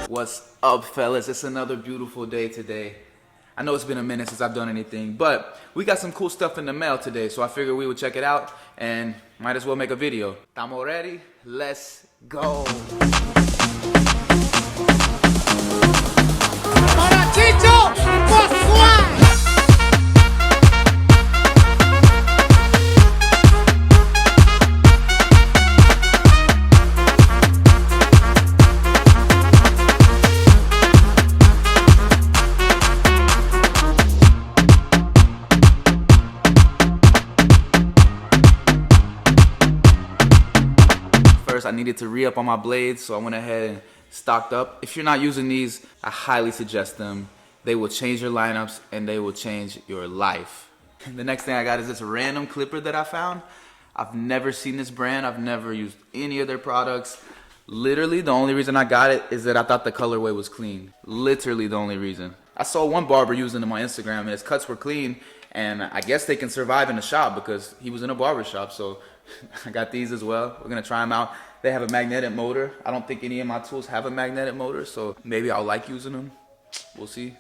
What's up, fellas? It's another beautiful day today. I know it's been a minute since I've done anything, but we got some cool stuff in the mail today, so I figured we would check it out and might as well make a video. Estamos ready? Let's go! First, I needed to re-up on my blades, so I went ahead and stocked up. If you're not using these, I highly suggest them. They will change your lineups and they will change your life. The next thing I got is this random clipper that I found. I've never seen this brand. I've never used any of their products. Literally, the only reason I got it is that I thought the colorway was clean. Literally the only reason. I saw one barber using them on Instagram and his cuts were clean, and I guess they can survive in the shop because he was in a barber shop. So I got these as well. We're gonna try them out. They have a magnetic motor. I don't think any of my tools have a magnetic motor, so maybe I'll like using them. We'll see.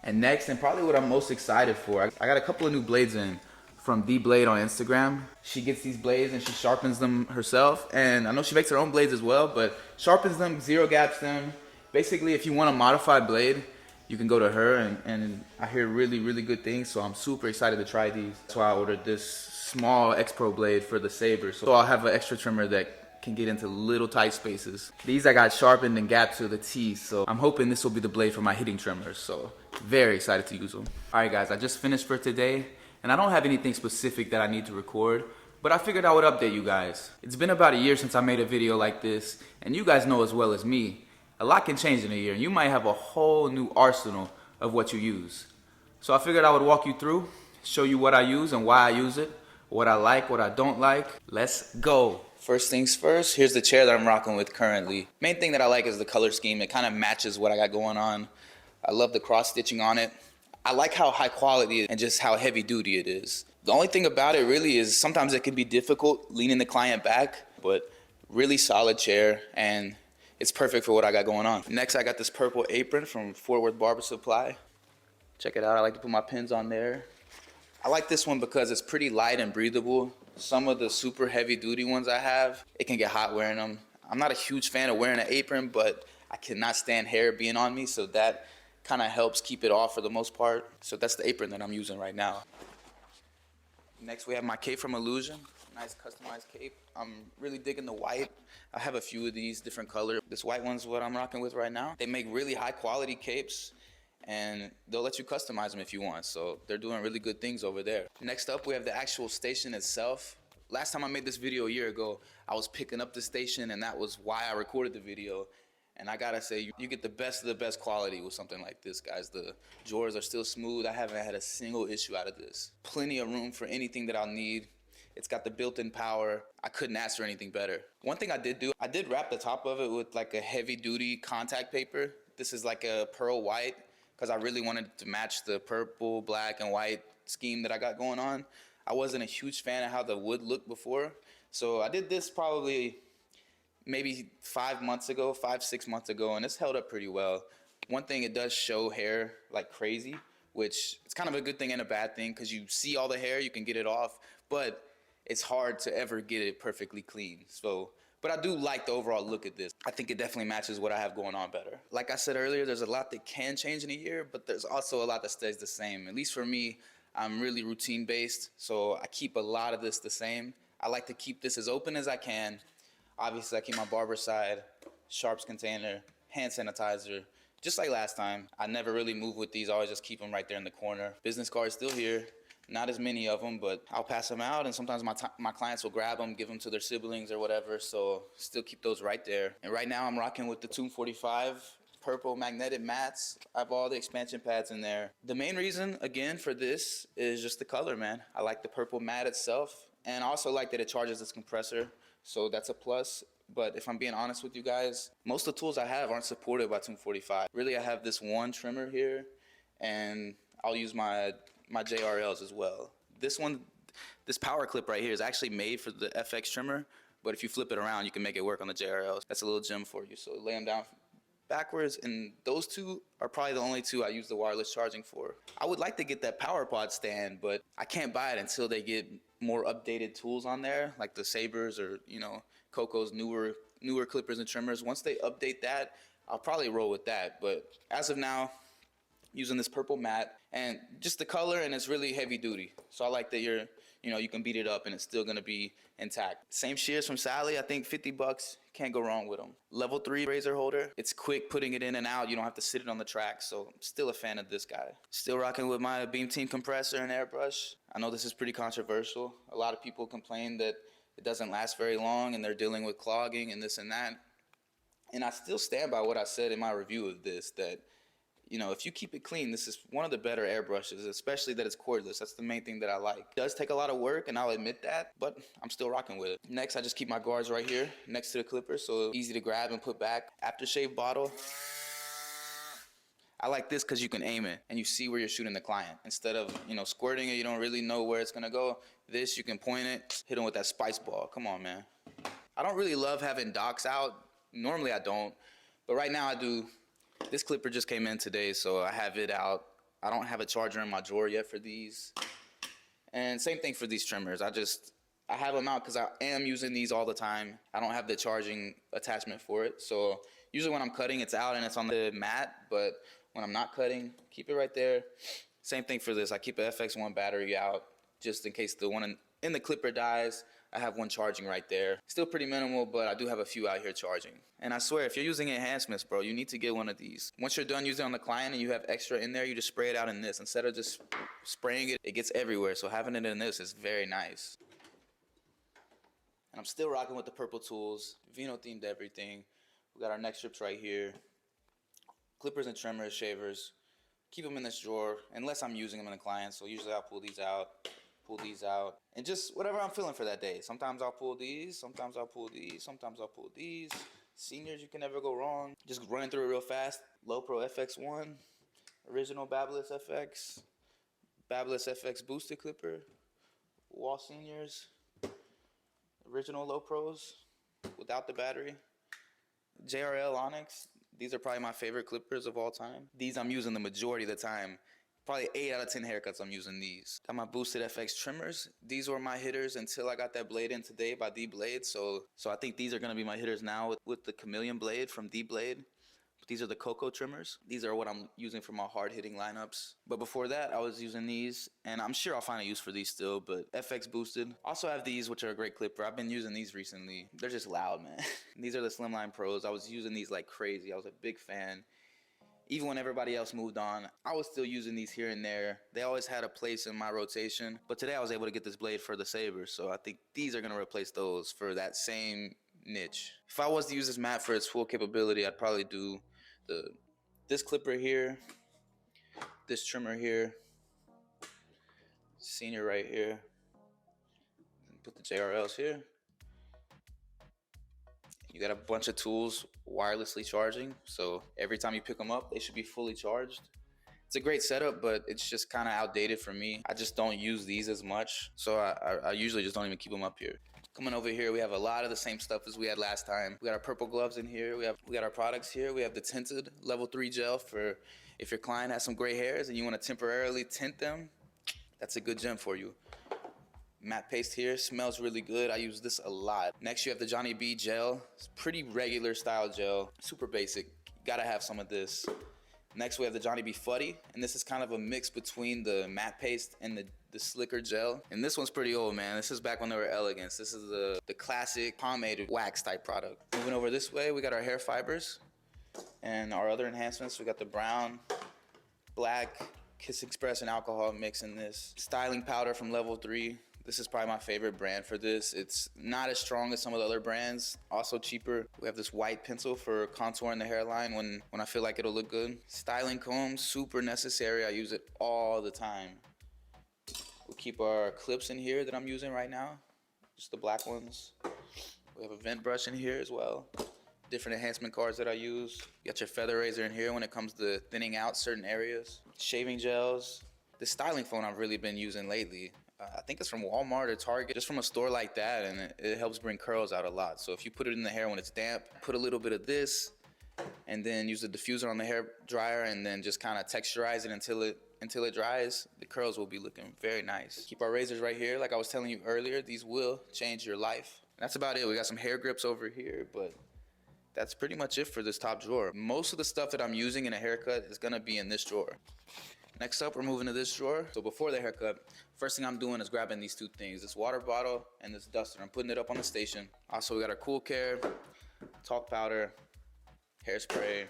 And next, and probably what I'm most excited for, I got a couple of new blades in from The Blade on Instagram. She gets these blades and she sharpens them herself. And I know she makes her own blades as well, but sharpens them, zero gaps them. Basically, if you want a modified blade, you can go to her, and I hear really, really good things, so I'm super excited to try these. That's why I ordered this small X-Pro blade for the Saber. So I'll have an extra trimmer that can get into little tight spaces. These I got sharpened and gapped to the T, so I'm hoping this will be the blade for my hitting trimmers, so very excited to use them. Alright guys, I just finished for today, and I don't have anything specific that I need to record, but I figured I would update you guys. It's been about a year since I made a video like this, and you guys know as well as me, a lot can change in a year, and you might have a whole new arsenal of what you use. So I figured I would walk you through, show you what I use and why I use it, what I like, what I don't like. Let's go. First things first, here's the chair that I'm rocking with currently. Main thing that I like is the color scheme. It kind of matches what I got going on. I love the cross stitching on it. I like how high quality and just how heavy duty it is. The only thing about it really is sometimes it can be difficult leaning the client back, but really solid chair, and it's perfect for what I got going on. Next, I got this purple apron from Fort Worth Barber Supply. Check it out. I like to put my pins on there. I like this one because it's pretty light and breathable. Some of the super heavy duty ones I have, it can get hot wearing them. I'm not a huge fan of wearing an apron, but I cannot stand hair being on me, so that kind of helps keep it off for the most part. So that's the apron that I'm using right now. Next, we have my cape from Illusion. Nice customized cape. I'm really digging the white. I have a few of these different colors. This white one's what I'm rocking with right now. They make really high quality capes, and they'll let you customize them if you want. So they're doing really good things over there. Next up, we have the actual station itself. Last time I made this video a year ago, I was picking up the station, and that was why I recorded the video. And I gotta say, you get the best of the best quality with something like this, guys. The drawers are still smooth. I haven't had a single issue out of this. Plenty of room for anything that I'll need. It's got the built-in power. I couldn't ask for anything better. One thing I did do, I did wrap the top of it with like a heavy-duty contact paper. This is like a pearl white because I really wanted to match the purple, black, and white scheme that I got going on. I wasn't a huge fan of how the wood looked before, so I did this probably maybe 5 months ago, 6 months ago, and it's held up pretty well. One thing, it does show hair like crazy, which it's kind of a good thing and a bad thing because you see all the hair, you can get it off, but it's hard to ever get it perfectly clean. So, but I do like the overall look at this. I think it definitely matches what I have going on better. Like I said earlier, there's a lot that can change in a year, but there's also a lot that stays the same. At least for me, I'm really routine based, so I keep a lot of this the same. I like to keep this as open as I can. Obviously, I keep my barber side, sharps container, hand sanitizer, just like last time. I never really move with these. I always just keep them right there in the corner. Business cards still here. Not as many of them, but I'll pass them out, and sometimes my clients will grab them, give them to their siblings or whatever, so still keep those right there. And right now I'm rocking with the Tomb 45 purple magnetic mats. I have all the expansion pads in there. The main reason, again, for this is just the color, man. I like the purple mat itself, and I also like that it charges its compressor, so that's a plus. But if I'm being honest with you guys, most of the tools I have aren't supported by Tomb 45. Really, I have this one trimmer here, and I'll use my JRLs as well. This power clip right here is actually made for the FX trimmer, But if you flip it around, you can make it work on the JRLs. That's a little gem for you. So lay them down backwards, and those two are probably the only two I use the wireless charging for. I would like to get that PowerPod stand, but I can't buy it until they get more updated tools on there, like the Sabers or, you know, Coco's newer clippers and trimmers. Once they update that, I'll probably roll with that. But as of now, using this purple matte, and just the color, and it's really heavy duty. So I like that you can beat it up and it's still gonna be intact. Same shears from Sally, I think 50 bucks, can't go wrong with them. Level 3 razor holder, it's quick putting it in and out, you don't have to sit it on the track, so I'm still a fan of this guy. Still rocking with my Beam Team compressor and airbrush. I know this is pretty controversial. A lot of people complain that it doesn't last very long and they're dealing with clogging and this and that. And I still stand by what I said in my review of this, that if you keep it clean, this is one of the better airbrushes, especially that it's cordless. That's the main thing that I like. It does take a lot of work, and I'll admit that, but I'm still rocking with it. Next, I just keep my guards right here next to the clipper, so easy to grab and put back. Aftershave bottle. I like this because you can aim it, and you see where you're shooting the client. Instead of, squirting it, you don't really know where it's going to go. This, you can point it, hit them with that spice ball. Come on, man. I don't really love having docks out. Normally, I don't, but right now I do. This clipper just came in today, so I have it out. I don't have a charger in my drawer yet for these. And same thing for these trimmers. I have them out because I am using these all the time. I don't have the charging attachment for it. So usually when I'm cutting, it's out and it's on the mat. But when I'm not cutting, keep it right there. Same thing for this. I keep a FX1 battery out just in case the one in the clipper dies. I have one charging right there. Still pretty minimal, but I do have a few out here charging. And I swear, if you're using enhancements, bro, you need to get one of these. Once you're done using it on the client and you have extra in there, you just spray it out in this. Instead of just spraying it, it gets everywhere. So having it in this is very nice. And I'm still rocking with the purple tools. Vino themed everything. We got our neck strips right here. Clippers and trimmers, shavers. Keep them in this drawer, unless I'm using them in the client. So usually I'll pull these out. And just whatever I'm feeling for that day. Sometimes I'll pull these, sometimes I'll pull these, sometimes I'll pull these. Seniors, you can never go wrong. Just running through it real fast. Low Pro FX1, original Babyliss FX, Babyliss FX boosted clipper, Wall Seniors, original Low Pros without the battery, JRL Onyx. These are probably my favorite clippers of all time. These I'm using the majority of the time. Probably 8 out of 10 haircuts I'm using these. Got my boosted FX trimmers. These were my hitters until I got that blade in today by D-Blade. So I think these are gonna be my hitters now with the Chameleon blade from D-Blade. These are the Coco trimmers. These are what I'm using for my hard hitting lineups. But before that, I was using these, and I'm sure I'll find a use for these still, but FX boosted. Also have these, which are a great clipper. I've been using these recently. They're just loud, man. These are the Slimline Pros. I was using these like crazy. I was a big fan. Even when everybody else moved on, I was still using these here and there. They always had a place in my rotation. But today I was able to get this blade for the Sabers, so I think these are gonna replace those for that same niche. If I was to use this mat for its full capability, I'd probably do this clipper here, this trimmer here, senior right here, and put the JRLs here. You got a bunch of tools wirelessly charging, so every time you pick them up, they should be fully charged. It's a great setup, but it's just kind of outdated for me. I just don't use these as much, so I usually just don't even keep them up here. Coming over here, we have a lot of the same stuff as we had last time. We got our purple gloves in here. We got our products here. We have the tinted level 3 gel for if your client has some gray hairs and you want to temporarily tint them. That's a good gem for you. Matte paste here, smells really good. I use this a lot. Next you have the Johnny B gel. It's pretty regular style gel, super basic. You gotta have some of this. Next we have the Johnny B Fuddy, and this is kind of a mix between the matte paste and the slicker gel. And this one's pretty old, man. This is back when they were Elegance. This is the classic pomade wax type product. Moving over this way, we got our hair fibers and our other enhancements. We got the brown, black, Kiss Express and alcohol mix in this. Styling powder from level 3. This is probably my favorite brand for this. It's not as strong as some of the other brands, also cheaper. We have this white pencil for contouring the hairline when I feel like it'll look good. Styling comb, super necessary. I use it all the time. We'll keep our clips in here that I'm using right now, just the black ones. We have a vent brush in here as well. Different enhancement cards that I use. You got your feather razor in here when it comes to thinning out certain areas. Shaving gels. The styling foam I've really been using lately. I think it's from Walmart or Target, just from a store like that, and it helps bring curls out a lot. So if you put it in the hair when it's damp, put a little bit of this, and then use the diffuser on the hair dryer, and then just kind of texturize it until it dries. The curls will be looking very nice. Keep our razors right here. Like I was telling you earlier, these will change your life. And that's about it. We got some hair grips over here, but that's pretty much it for this top drawer. Most of the stuff that I'm using in a haircut is gonna be in this drawer. Next up, we're moving to this drawer. So before the haircut, first thing I'm doing is grabbing these two things, this water bottle and this duster. I'm putting it up on the station. Also, we got our Cool Care, talc powder, hairspray.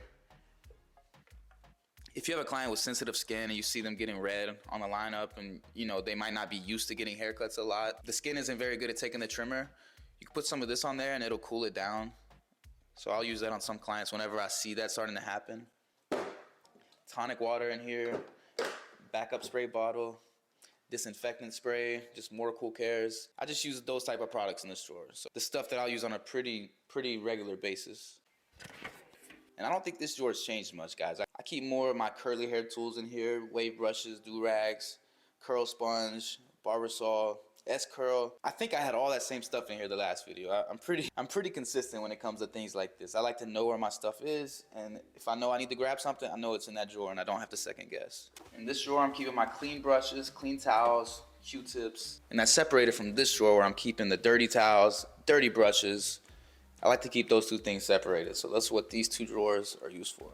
If you have a client with sensitive skin and you see them getting red on the lineup and they might not be used to getting haircuts a lot, the skin isn't very good at taking the trimmer, you can put some of this on there and it'll cool it down. So I'll use that on some clients whenever I see that starting to happen. Tonic water in here, backup spray bottle, disinfectant spray, just more Cool Cares. I just use those type of products in this drawer. So the stuff that I'll use on a pretty regular basis. And I don't think this drawer's changed much, guys. I keep more of my curly hair tools in here, wave brushes, do-rags, curl sponge, barber saw, S-curl. I think I had all that same stuff in here the last video. I'm pretty consistent when it comes to things like this. I like to know where my stuff is, and if I know I need to grab something, I know it's in that drawer and I don't have to second guess. In this drawer, I'm keeping my clean brushes, clean towels, Q-tips, and that's separated from this drawer where I'm keeping the dirty towels, dirty brushes. I like to keep those two things separated, so that's what these two drawers are used for.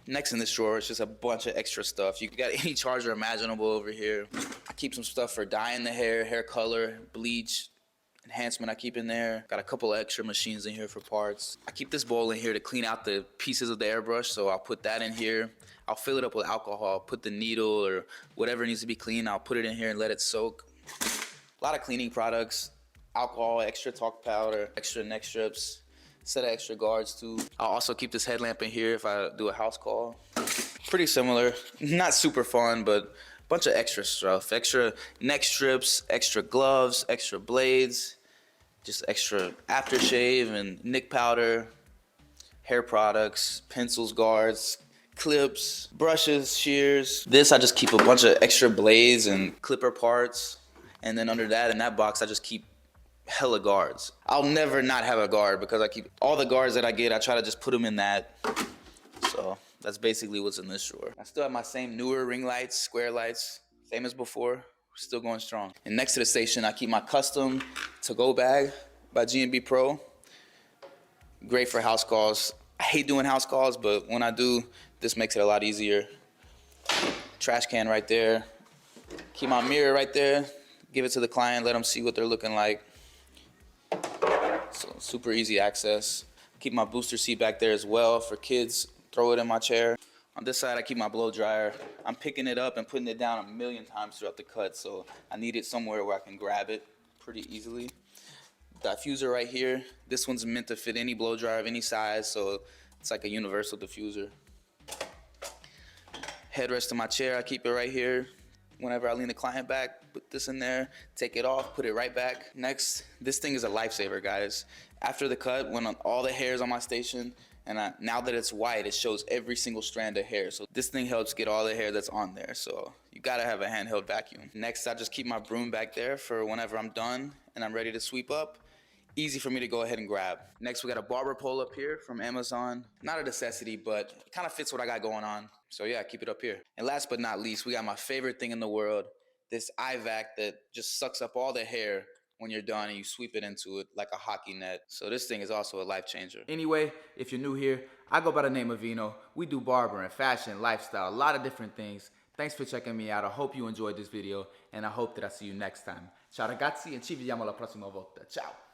Next in this drawer is just a bunch of extra stuff. You got any charger imaginable over here. I keep some stuff for dyeing the hair, hair color, bleach, enhancement I keep in there. Got a couple of extra machines in here for parts. I keep this bowl in here to clean out the pieces of the airbrush, so I'll put that in here. I'll fill it up with alcohol, put the needle or whatever needs to be cleaned, I'll put it in here and let it soak. A lot of cleaning products. Alcohol, extra talc powder, extra neck strips, set of extra guards too. I'll also keep this headlamp in here if I do a house call. Pretty similar, not super fun, but a bunch of extra stuff. Extra neck strips, extra gloves, extra blades, just extra aftershave and nick powder, hair products, pencils, guards, clips, brushes, shears. This, I just keep a bunch of extra blades and clipper parts. And then under that, in that box, I just keep hella guards. I'll never not have a guard because I keep all the guards that I get, I try to just put them in that. So that's basically what's in this drawer. I still have my same newer ring lights, square lights, same as before. We're still going strong. And next to the station, I keep my custom to-go bag by G&B Pro. Great for house calls. I hate doing house calls, but when I do, this makes it a lot easier. Trash can right there. Keep my mirror right there. Give it to the client, let them see what they're looking like. So super easy access. Keep my booster seat back there as well for kids. Throw it in my chair. On this side, I keep my blow dryer. I'm picking it up and putting it down a million times throughout the cut, so I need it somewhere where I can grab it pretty easily. Diffuser right here. This one's meant to fit any blow dryer of any size, so it's like a universal diffuser. Headrest to my chair, I keep it right here. Whenever I lean the client back, put this in there, take it off, put it right back. Next, this thing is a lifesaver, guys. After the cut, when all the hair is on my station, and now that it's white, it shows every single strand of hair. So this thing helps get all the hair that's on there. So you gotta have a handheld vacuum. Next, I just keep my broom back there for whenever I'm done and I'm ready to sweep up. Easy for me to go ahead and grab. Next, we got a barber pole up here from Amazon. Not a necessity, but it kind of fits what I got going on. So yeah, keep it up here. And last but not least, we got my favorite thing in the world, this eye vac that just sucks up all the hair when you're done and you sweep it into it like a hockey net. So this thing is also a life changer. Anyway, if you're new here, I go by the name of Vino. We do barbering, fashion, lifestyle, a lot of different things. Thanks for checking me out. I hope you enjoyed this video and I hope that I see you next time. Ciao ragazzi e ci vediamo la prossima volta. Ciao!